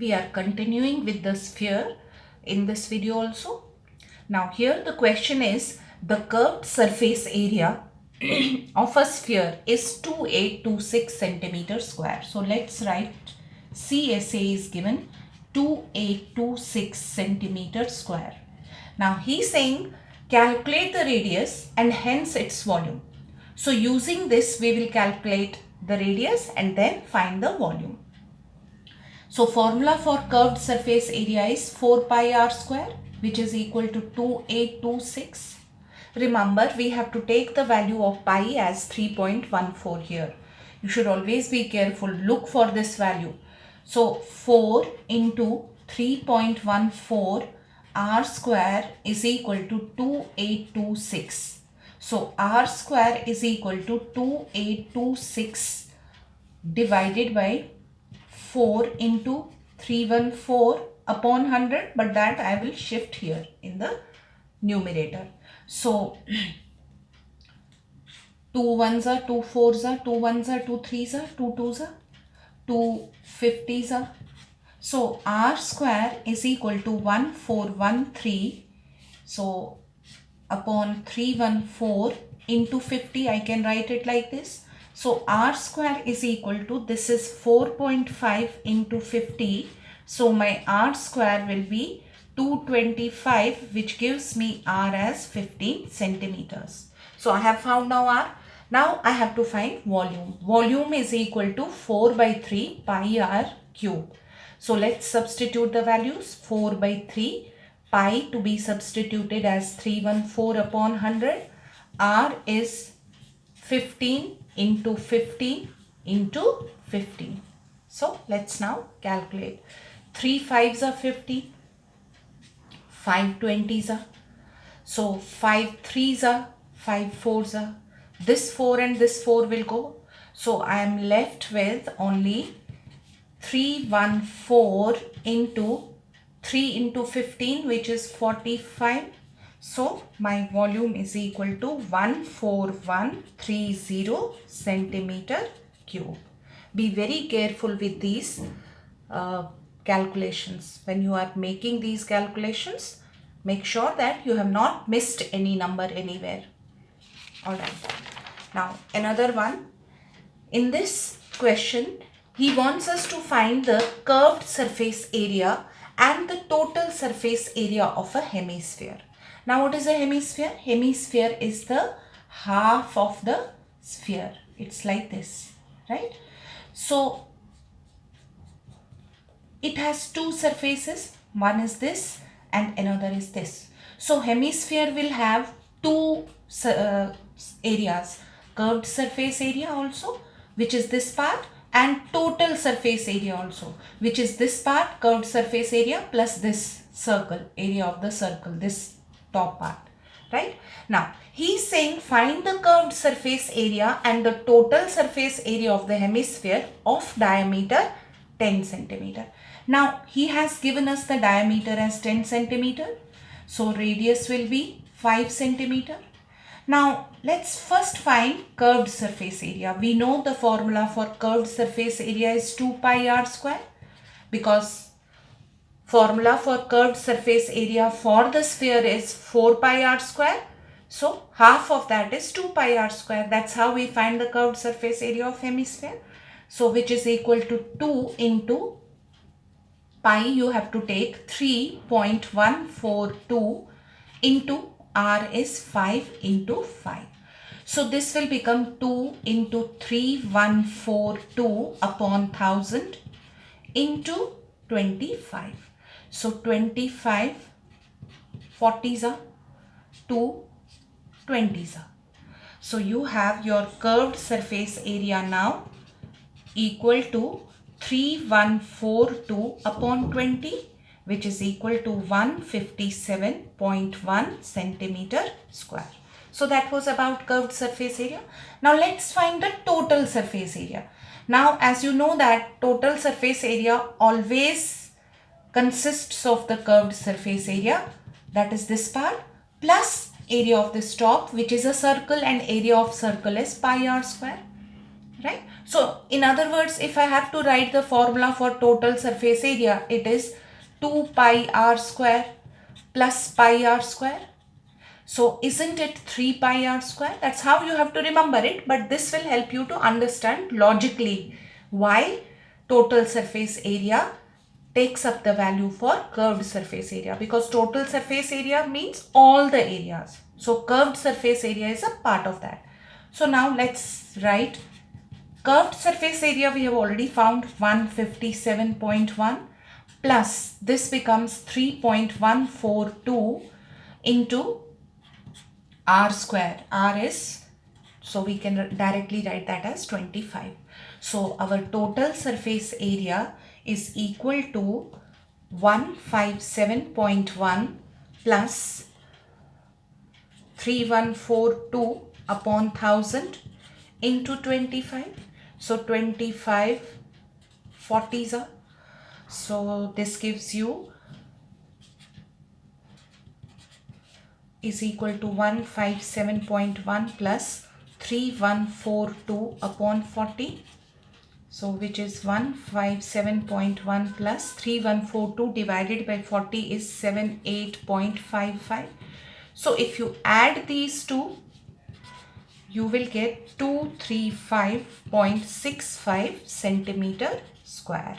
we are continuing with the sphere in this video also. Now here the question is, the curved surface area of a sphere is 2826 centimeter square. So let's write CSA is given 2826 centimeter square. Now he's saying calculate the radius and hence its volume. So using this we will calculate the radius and then find the volume. So formula for curved surface area is 4 pi r square, which is equal to 2826. Remember, we have to take the value of pi as 3.14 here. You should always be careful. Look for this value. So 4 into 3.14 r square is equal to 2826. So r square is equal to 2826 divided by 4 into 314 upon 100, but that I will shift here in the numerator. So 2 1s are 2 4s are 2 1s are 2 3s are 2 2s are 2 50s are. So r square is equal to 1413. So upon 314 into 50, I can write it like this. So r square is equal to, this is 4.5 into 50. So my r square will be 225, which gives me r as 15 centimeters. So I have found now r. Now I have to find volume. Volume is equal to 4 by 3 pi r cube. So let's substitute the values. 4 by 3, pi to be substituted as 314 upon 100. R is 15 into 15 into 15. So let's now calculate. 3 5s are 50. 5 20s are. So 5 3s are. 5 4s are. This 4 and this 4 will go. So I am left with only 314 into 3 into 15, which is 45. So my volume is equal to 14130 centimeter cube. Be very careful with these calculations. When you are making these calculations, make sure that you have not missed any number anywhere. Alright. Now another one. In this question, he wants us to find the curved surface area and the total surface area of a hemisphere. Now what is a hemisphere? Hemisphere is the half of the sphere. It's like this, right? So it has two surfaces. One is this and another is this. So hemisphere will have two areas. Curved surface area also, which is this part, and total surface area also, which is this part, curved surface area, plus this circle, area of the circle, this top part, right? Now he's saying find the curved surface area and the total surface area of the hemisphere of diameter 10 centimeter. Now he has given us the diameter as 10 centimeter. So radius will be 5 centimeter. Now let's first find curved surface area. We know the formula for curved surface area is 2 pi r square, because formula for curved surface area for the sphere is 4 pi r square. So half of that is 2 pi r square. That's how we find the curved surface area of hemisphere. So which is equal to 2 into pi, you have to take 3.142 into r is 5 into 5. So this will become 2 into 3142 upon 1000 into 25. So 25 40s are 2 20s are. So you have your curved surface area now equal to 3142 upon 20, which is equal to 157.1 centimeter square. So that was about curved surface area. Now let's find the total surface area. Now as you know that total surface area always consists of the curved surface area, that is this part, plus area of this top, which is a circle, and area of circle is pi r square, right? So in other words, if I have to write the formula for total surface area, it is 2 pi r square plus pi r square. So isn't it 3 pi r square? That's how you have to remember it, but this will help you to understand logically why total surface area takes up the value for curved surface area, because total surface area means all the areas. So curved surface area is a part of that. So now let's write curved surface area. We have already found 157.1 plus this becomes 3.142 into r square. R is, so we can directly write that as 25. So our total surface area is equal to 157.1 plus 3142 upon 1000 into 25. So 25 40s are. So this gives you is equal to 157.1 plus 3142 upon 40. So which is 157.1 plus 3142 divided by 40 is 78.55. So if you add these two, you will get 235.65 centimeter square.